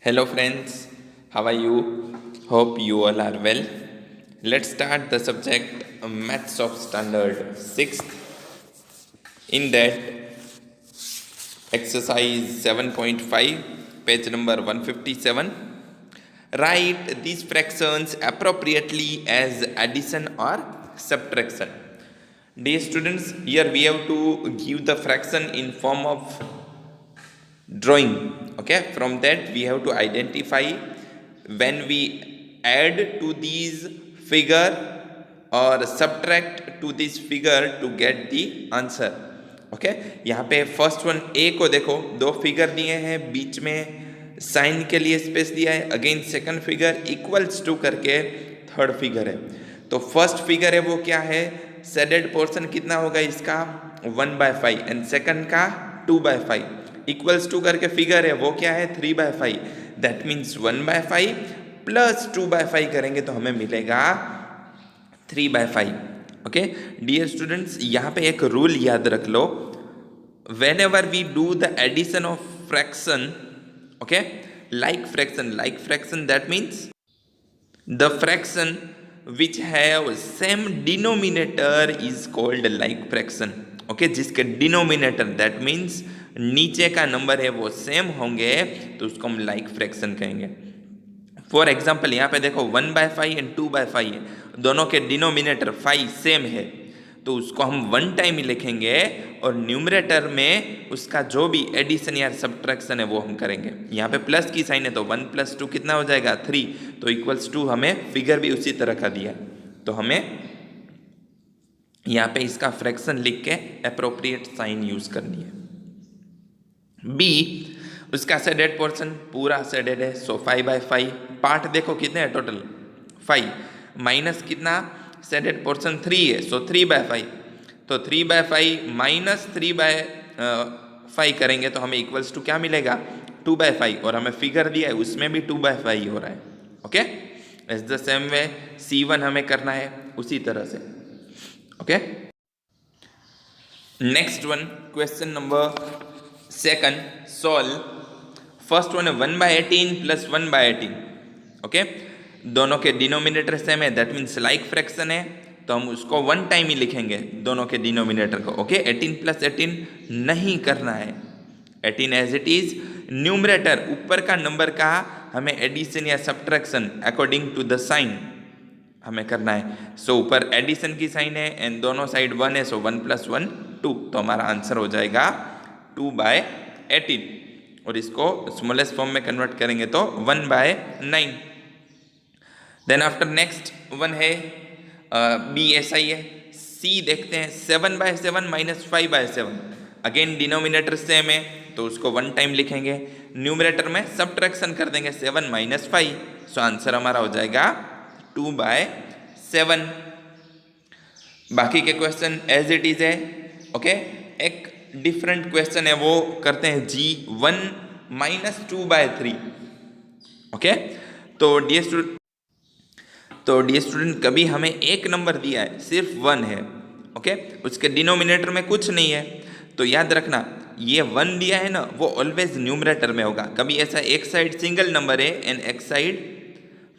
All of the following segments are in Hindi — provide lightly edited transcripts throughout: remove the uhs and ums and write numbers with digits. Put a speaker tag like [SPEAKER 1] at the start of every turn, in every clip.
[SPEAKER 1] Hello friends, how are you? Hope you all are well. Let's start the subject Maths of Standard 6th. In that, exercise 7.5, page number 157. Write these fractions appropriately as addition or subtraction. Dear students, here we have to give the fraction in form of drawing. Okay, from that we have to identify when we add to these figure or subtract to this figure to get the answer. Okay यहाँ पे फर्स्ट वन ए को देखो, दो फिगर दिए हैं, बीच में साइन के लिए स्पेस दिया है, again second figure equals to करके थर्ड फिगर है। तो फर्स्ट फिगर है वो क्या है, शेडेड पोर्शन कितना होगा इसका 1/5 एंड सेकंड का 2/5 इक्वल्स टू करके फिगर है वो क्या है 3/5। दैट मीन्स 1/5 प्लस 2/5 करेंगे तो हमें मिलेगा 3/5। ओके डियर स्टूडेंट्स, यहाँ पे एक रूल याद रख लो, whenever we do the addition of fraction, okay like fraction, that means the fraction which have same denominator is called like fraction। Okay जिसके डिनोमिनेटर दैट मीन्स नीचे का नंबर है वो सेम होंगे तो उसको हम लाइक फ्रैक्शन कहेंगे। फॉर एग्जाम्पल यहाँ पे देखो 1/5 एंड 2/5 है, दोनों के डिनोमिनेटर 5 सेम है तो उसको हम वन टाइम ही लिखेंगे और न्यूमरेटर में उसका जो भी एडिशन या सब्ट्रैक्शन है वो हम करेंगे। यहाँ पे प्लस की साइन है तो 1 + 2 कितना हो जाएगा 3, तो इक्वल्स टू हमें फिगर भी उसी तरह का दिया, तो हमें यहाँ पे इसका फ्रैक्शन लिख के अप्रोप्रिएट साइन यूज करनी है। बी, उसका शेडेड पोर्शन पूरा शेडेड है, सो 5/5 पार्ट देखो कितने हैं टोटल 5 माइनस कितना शेडेड पोर्शन 3 है, सो 3/5, तो 3/5 माइनस 3/5 करेंगे तो हमें इक्वल्स टू क्या मिलेगा 2/5 और हमें फिगर दिया है उसमें भी 2/5 हो रहा है। Okay it's the same way C1 हमें करना है उसी तरह से। Okay next one question number 2 solve. First one है 1/18 प्लस 1/18। ओके दोनों के डिनोमिनेटर सेम है दैट मीन्स लाइक फ्रैक्शन है तो हम उसको वन टाइम ही लिखेंगे दोनों के डिनोमिनेटर को। ओके 18 + 18 नहीं करना है, 18 एज इट इज, न्यूमरेटर ऊपर का नंबर का हमें एडिशन या subtraction according to the sign हमें करना है। सो ऊपर एडिशन की साइन है एंड दोनों साइड 1 है, सो 1 + 1 2, तो हमारा आंसर हो जाएगा 2/18 और इसको स्मॉलेस्ट फॉर्म में कन्वर्ट करेंगे तो 1/9। देन आफ्टर नेक्स्ट वन है बी ऐसा ही है। सी देखते हैं 7/7 - 5/7, अगेन डिनोमिनेटर सेम है तो उसको वन टाइम लिखेंगे, न्यूमरेटर में सब्ट्रैक्शन कर देंगे 7 - 5, सो आंसर हमारा हो जाएगा 2/7। बाकी के क्वेश्चन एज इट इज है। ओके एक डिफरेंट क्वेश्चन है वो करते हैं जी 1 - 2/3। ओके तो डियर स्टूडेंट कभी हमें एक नंबर दिया है सिर्फ 1 है, ओके उसके डिनोमिनेटर में कुछ नहीं है, तो याद रखना ये 1 दिया है ना वो ऑलवेज न्यूमरेटर में होगा। कभी ऐसा एक साइड सिंगल नंबर है एंड एक साइड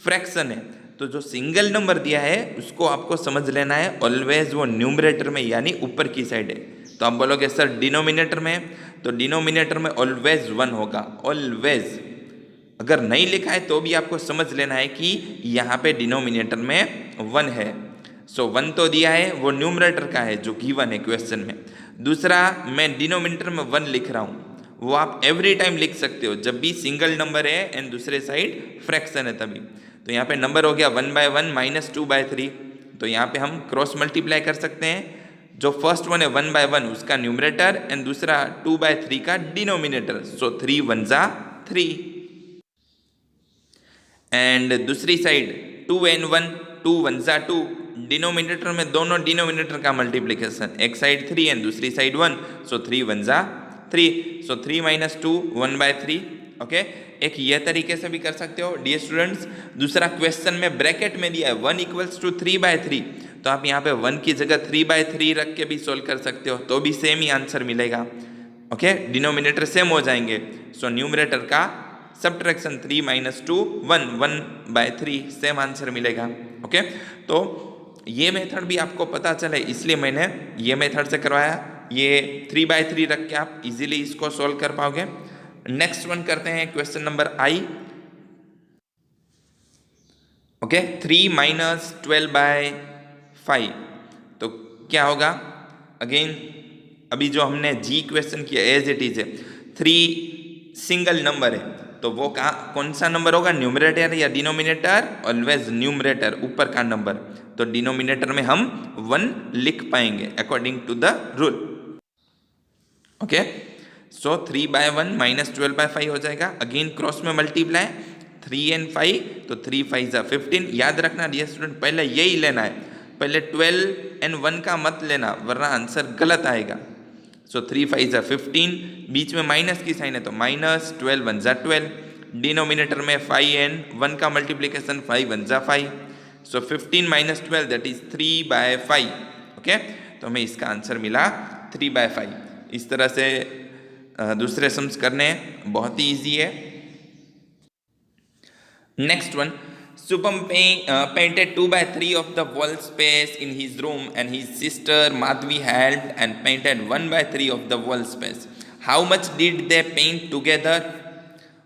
[SPEAKER 1] फ्रैक्शन है, तो जो सिंगल नंबर दिया है उसको आपको समझ लेना है ऑलवेज वो न्यूमरेटर में यानी ऊपर की साइड है। तो आप बोलोगे सर डिनोमिनेटर में, तो डिनोमिनेटर में ऑलवेज 1 होगा, ऑलवेज। अगर नहीं लिखा है तो भी आपको समझ लेना है कि यहाँ पे डिनोमिनेटर में 1 है। सो 1 तो दिया है वो न्यूमरेटर का है जो गिवन है क्वेश्चन में। दूसरा मैं डिनोमिनेटर में 1 लिख रहा हूँ, वो आप एवरी टाइम लिख सकते हो जब भी सिंगल नंबर है एंड दूसरे साइड फ्रैक्शन है तभी। तो यहाँ पे नंबर हो गया 1/1 - 2/3, तो यहाँ पे हम क्रॉस मल्टीप्लाई कर सकते हैं। जो फर्स्ट वन है 1/1 उसका न्यूमरेटर एंड दूसरा 2/3 का डिनोमिनेटर, सो 3 × 1 = 3 एंड दूसरी साइड 2 × 1 2 × 1 = 2, डिनोमिनेटर में दोनों डिनोमिनेटर का मल्टीप्लिकेशन, एक साइड 3 एंड दूसरी साइड 1, सो 3 × 1 = 3, सो 3 - 2 1/3। ओके एक ये तरीके से भी कर सकते हो डियर स्टूडेंट्स। दूसरा क्वेश्चन में ब्रैकेट में दिया है 1 = 3/3, तो आप यहाँ पे 1 की जगह 3/3 रख के भी सोल्व कर सकते हो तो भी सेम ही आंसर मिलेगा। ओके डिनोमिनेटर सेम हो जाएंगे, सो न्यूमरेटर का सब्ट्रैक्शन 3 माइनस 2 1 1/3 सेम आंसर मिलेगा। ओके, तो ये मेथड भी आपको पता चले इसलिए मैंने ये मेथड से करवाया। ये 3/3 रख के आप इजीली इसको सोल्व कर पाओगे। नेक्स्ट वन करते हैं क्वेश्चन नंबर आई। ओके, 3 माइनस 12/5 तो क्या होगा? अगेन अभी जो हमने जी क्वेश्चन किया एज इट इज है, 3 सिंगल नंबर है तो वो कौन सा नंबर होगा? न्यूमरेटर या डिनोमिनेटर? ऑलवेज न्यूमरेटर, ऊपर का नंबर। तो डिनोमिनेटर में हम 1 लिख पाएंगे according to the rule. Okay, so 3/1 minus 12/5 हो जाएगा। अगेन क्रॉस में मल्टीप्लाई 3 and 5 तो 3 5 जा 15। याद रखना डियर स्टूडेंट, पहले यही लेना है, पहले 12 and 1 का मत लेना वरना आंसर गलत आएगा। सो 3 5 जा 15, बीच में माइनस की साइन है तो माइनस, 12 1 जा 12, डिनोमिनेटर में 5 and 1 का मल्टीप्लिकेशन 5 1 जा 5। सो 15 माइनस 12 दैट इज 3/5। ओके, तो हमें इसका आंसर मिला 3/5। इस तरह से दूसरे सम्स करने बहुत ही ईजी है। Next one, Shubham painted 2/3 of the wall space in his room and his sister Madhvi helped and painted 1/3 of the wall space. How much did they paint together?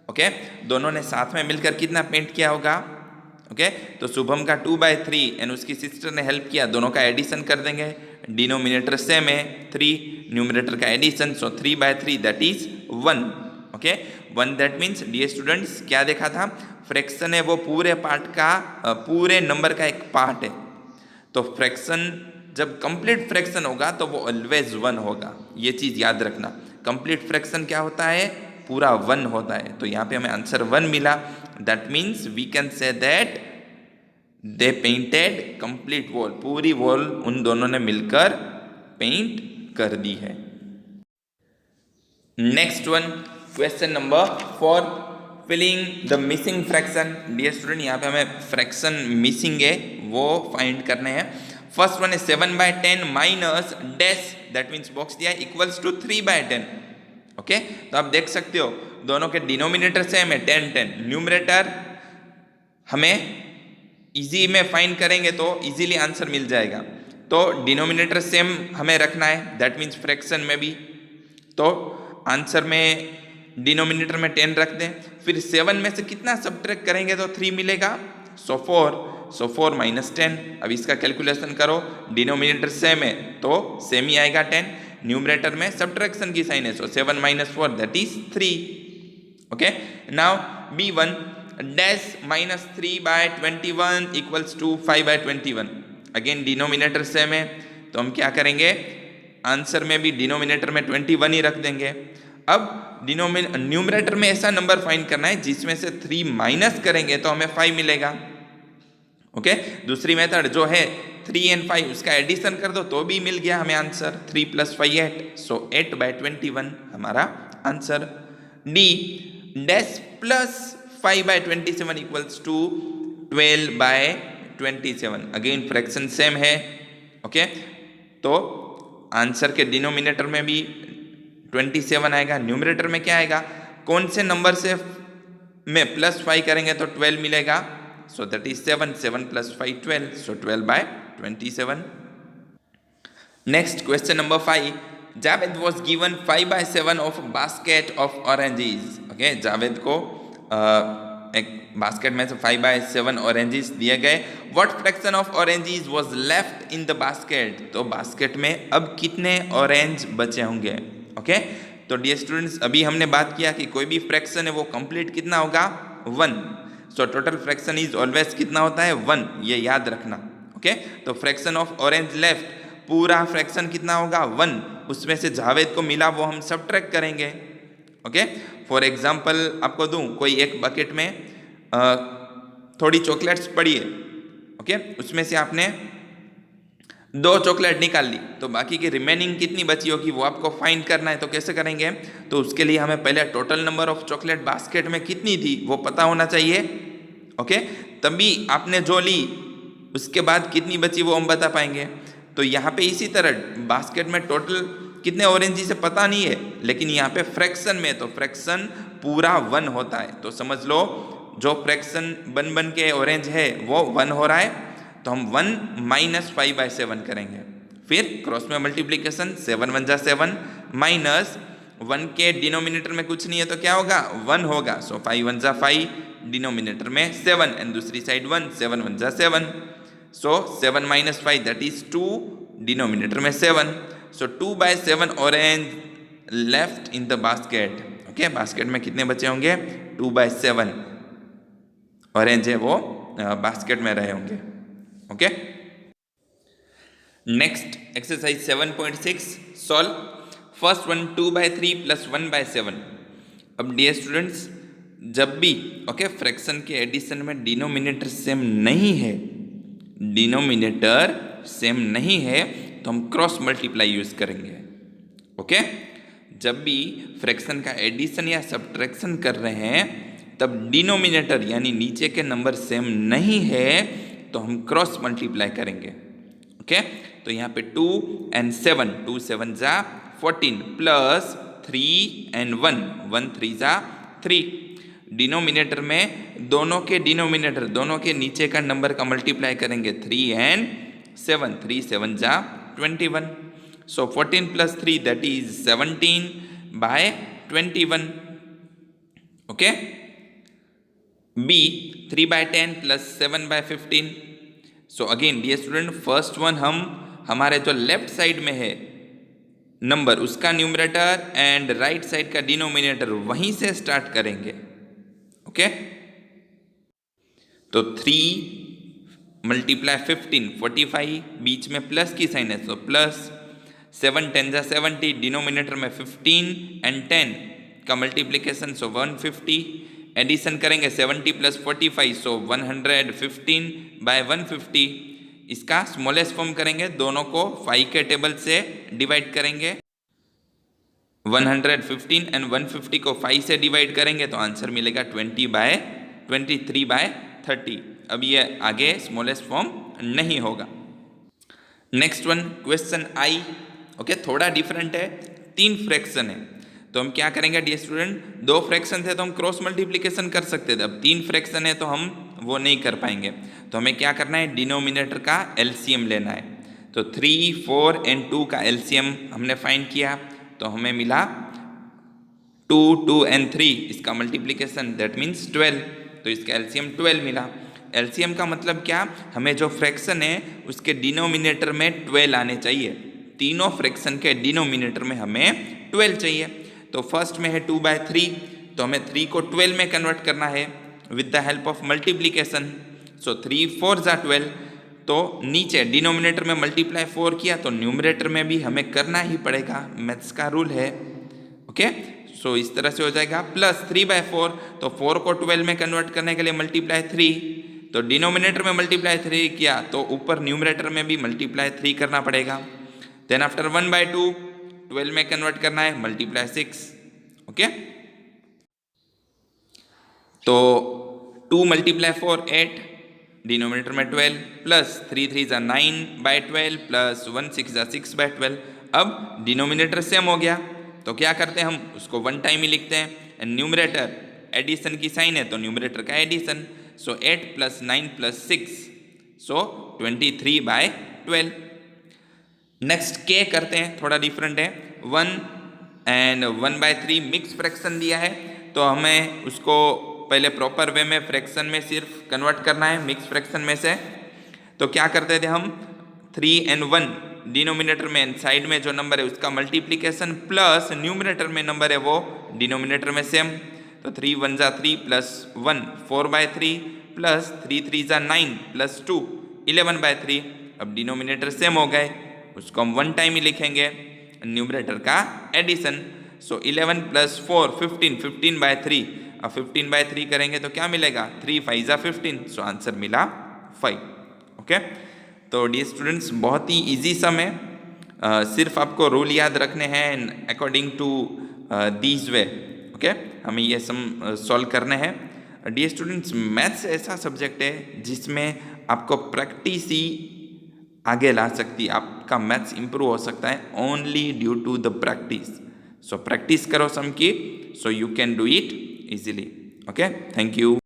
[SPEAKER 1] Okay, दोनों ने साथ में मिलकर कितना पेंट किया होगा? ओके, तो शुभम का 2/3 एंड उसकी सिस्टर ने हेल्प किया, दोनों का एडिशन कर देंगे। डिनोमिनेटर सेम है 3, न्यूमरेटर का addition, so 3/3 that is 1। Okay, 1 that means dear students क्या देखा था? फ्रैक्शन है वो पूरे पार्ट का, पूरे नंबर का एक पार्ट है। तो फ्रैक्शन जब कंप्लीट फ्रैक्शन होगा तो वो ऑलवेज 1 होगा, ये चीज़ याद रखना। कंप्लीट फ्रैक्शन क्या होता है? पूरा 1 होता है। तो यहाँ पे हमें आंसर 1 मिला। That means we can say that they painted complete wall, पूरी वॉल उन दोनों ने मिलकर पेंट कर दी है। Next one, question number 4, filling the missing fraction. Dear student, यहाँ पे हमें फ्रैक्शन मिसिंग है वो फाइंड करने हैं। फर्स्ट वन है 7/10 minus dash, that means box दिया इक्वल्स टू 3/10। ओके, तो आप देख सकते हो दोनों के डिनोमिनेटर सेम है 10 10। न्यूमरेटर हमें इजी में फाइंड करेंगे तो इजीली आंसर मिल जाएगा। तो डिनोमिनेटर सेम हमें रखना है, दैट मीन्स फ्रैक्शन में भी। तो आंसर में डिनोमिनेटर में 10 रख दें, फिर 7 में से कितना सब्ट्रैक्ट करेंगे तो 3 मिलेगा, सो 4 माइनस 10। अब इसका कैलकुलेशन करो, डिनोमिनेटर सेम है तो सेम ही आएगा 10, न्यूमरेटर में सब्ट्रैक्शन की साइन है, so 7 - 4 that is 3। Okay, now B1 dash minus 3/21 equals to 5/21। Again denominator same है तो हम क्या करेंगे, आंसर में भी डिनोमिनेटर में 21 ही रख देंगे। अब न्यूमरेटर में ऐसा नंबर फाइंड करना है जिसमें से 3 माइनस करेंगे तो हमें 5 मिलेगा। ओके, दूसरी मेथड जो है 3 and 5 उसका एडिशन कर दो तो भी मिल गया हमें आंसर, 3 + 5 8, सो 8/21 हमारा answer. D dash plus 5/27 equals to 12/27। Again fraction same है। ओके, तो आंसर के डिनोमिनेटर में भी 27 आएगा, न्यूमरेटर में क्या आएगा, कौन से नंबर से में +5 करेंगे तो 12 मिलेगा, so that is 7 + 5 12, so 12/27। Next question number 5, Javed was given 5/7 of basket of oranges। Okay, Javed को एक बास्केट में से 5/7 ऑरेंजेस दिए गए। What fraction of oranges was left in the basket, तो बास्केट में अब कितने ऑरेंज बचे होंगे। ओके, तो डियर स्टूडेंट्स अभी हमने बात किया कि कोई भी फ्रैक्शन है वो कंप्लीट कितना होगा, 1। So total fraction is always कितना होता है, 1, ये याद रखना। ओके, तो फ्रैक्शन ऑफ ऑरेंज लेफ्ट, पूरा फ्रैक्शन कितना होगा, 1, उसमें से जावेद को मिला वो हम सब्ट्रैक्ट करेंगे। ओके, फॉर एग्जाम्पल आपको दूं, कोई एक बकेट में थोड़ी चॉकलेट्स पड़ी है। ओके, उसमें से आपने 2 चॉकलेट निकाल ली, तो बाकी की रिमेनिंग कितनी बची होगी वो आपको फाइंड करना है। तो कैसे करेंगे, तो उसके लिए हमें पहले total number of chocolate basket में कितनी थी वो पता होना चाहिए। ओके, तभी आपने जो ली उसके बाद कितनी बची वो हम बता पाएंगे। तो यहाँ पे इसी तरह बास्केट में टोटल कितने ऑरेंज से पता नहीं है, लेकिन यहाँ पे फ्रैक्शन में, तो फ्रैक्शन पूरा 1 होता है तो समझ लो जो फ्रैक्शन बन बन के ऑरेंज है वो 1 हो रहा है, तो हम 1 माइनस 5/7 करेंगे। फिर क्रॉस में मल्टीप्लीकेशन, 7 1 जा 7 माइनस 1 के डिनोमिनेटर में कुछ नहीं है तो क्या होगा 1 होगा, सो 5 1 जा 5, डिनोमिनेटर में 7 एंड दूसरी साइड 1, 7 1 जा 7, सो 7 माइनस 5 दैट इज 2, डिनोमिनेटर में 7, सो 2/7 orange left in the basket. Okay, basket में कितने बचे होंगे 2/7 ऑरेंज है वो बास्केट में रहे होंगे। Okay, next exercise 7.6 solve first one 2/3 plus 1/7। अब डियर स्टूडेंट्स जब भी फ्रैक्शन के एडिशन में डिनोमिनेटर सेम नहीं है, डिनोमिनेटर सेम नहीं है तो हम क्रॉस मल्टीप्लाई यूज करेंगे। ओके, जब भी फ्रैक्शन का एडिशन या सब्ट्रैक्शन कर रहे हैं तब डिनोमिनेटर यानी नीचे के नंबर सेम नहीं है तो हम क्रॉस मल्टीप्लाई करेंगे। ओके, तो यहाँ पे 2 and 7, 2 7 जा 14 प्लस 3 and 1, 1 3 जा 3। डिनोमिनेटर में दोनों के नीचे का नंबर का मल्टीप्लाई करेंगे 3 and 7, 3 7 जा 21, so 14 plus 3 that is 17/21। Okay, B 3/10 plus 7/15। So again dear student first one हम हमारे जो लेफ्ट साइड में है नंबर उसका न्यूमरेटर एंड राइट साइड का डिनोमिनेटर वहीं से स्टार्ट करेंगे। ओके, तो 3 मल्टीप्लाई 15 45, बीच में प्लस की साइन है तो प्लस, 7 10 जा 70, डिनोमिनेटर में 15 एंड 10 का मल्टीप्लीकेशन सो 150, एडिशन करेंगे 70 प्लस 45 सो 115/150। इसका स्मॉलेस्ट फॉर्म करेंगे, दोनों को 5 के टेबल से डिवाइड करेंगे, 115 एंड 150 को 5 से डिवाइड करेंगे तो आंसर मिलेगा 20/23/30। अब ये आगे स्मॉलेस्ट फॉर्म नहीं होगा। Next one question I. Okay, थोड़ा डिफरेंट है, 3 फ्रैक्शन है तो हम क्या करेंगे डियर स्टूडेंट, 2 फ्रैक्शन थे तो हम क्रॉस मल्टीप्लिकेशन कर सकते थे, अब 3 फ्रैक्शन है तो हम वो नहीं कर पाएंगे, तो हमें क्या करना है डिनोमिनेटर का एलसीएम लेना है। तो 3 4 एंड 2 का एलसीएम हमने फाइंड किया तो हमें मिला 2 2 एंड 3, इसका मल्टीप्लिकेशन दैट मीन्स 12, तो इसका एलसीएम 12 मिला। एलसीएम का मतलब क्या, हमें जो फ्रैक्शन है उसके डिनोमिनेटर में 12 आने चाहिए, तीनों फ्रैक्शन के डिनोमिनेटर में हमें 12 चाहिए। तो फर्स्ट में है 2/3 तो हमें 3 को 12 में कन्वर्ट करना है with the help of multiplication, so 3 4 जा 12, तो नीचे डिनोमिनेटर में मल्टीप्लाई 4 किया तो न्यूमरेटर में भी हमें करना ही पड़ेगा, मैथ्स का रूल है। ओके, सो इस तरह से हो जाएगा प्लस 3/4, तो 4 को 12 में कन्वर्ट करने के लिए मल्टीप्लाई 3, तो डिनोमिनेटर में मल्टीप्लाई 3 किया तो ऊपर न्यूमरेटर में भी मल्टीप्लाई 3 करना पड़ेगा। देन आफ्टर 1/2 12 में कन्वर्ट करना है मल्टीप्लाई 6। ओके, तो 2 मल्टीप्लाई 4 8, डिनोमिनेटर में 12 प्लस 3 3 जा 9/12 प्लस 1 6 जा 6/12। अब डिनोमिनेटर सेम हो गया तो क्या करते हैं हम उसको 1 टाइम ही लिखते हैं, न्यूमरेटर एडिशन की साइन है तो न्यूमरेटर का एडिशन, सो 8 प्लस 9 प्लस 6 सो 23/12। नेक्स्ट के करते हैं, थोड़ा डिफरेंट है, 1 एंड 1/3 मिक्स फ्रैक्शन दिया है तो हमें उसको पहले प्रॉपर वे में फ्रैक्शन में सिर्फ कन्वर्ट करना है मिक्स फ्रैक्शन में से। तो क्या करते थे हम 3 and 1 डिनोमिनेटर में साइड में जो नंबर है उसका मल्टीप्लिकेशन प्लस न्यूमरेटर में नंबर है वो डिनोमिनेटर में सेम, तो 3 1 जा 3 प्लस 1 4/3 प्लस 3 3 जा 9 प्लस 2 11/3। अब डिनोमिनेटर सेम हो गए उसको हम 1 टाइम ही लिखेंगे, न्यूमरेटर का एडिशन, सो 11 प्लस 4 15 15/3, अब 15/3 करेंगे तो क्या मिलेगा 3 5 जा 15, सो आंसर मिला 5। ओके, तो डियर स्टूडेंट्स बहुत ही इजी सम है, सिर्फ आपको रूल याद रखने हैं according to these way. Okay, हमें ये सम सॉल्व करने हैं। डियर स्टूडेंट्स मैथ्स ऐसा सब्जेक्ट है जिसमें आपको प्रैक्टिस ही आगे ला सकती है, आपका मैथ्स इंप्रूव हो सकता है only due to the practice. So practice करो सम की, so you can do it easily. Okay, thank you.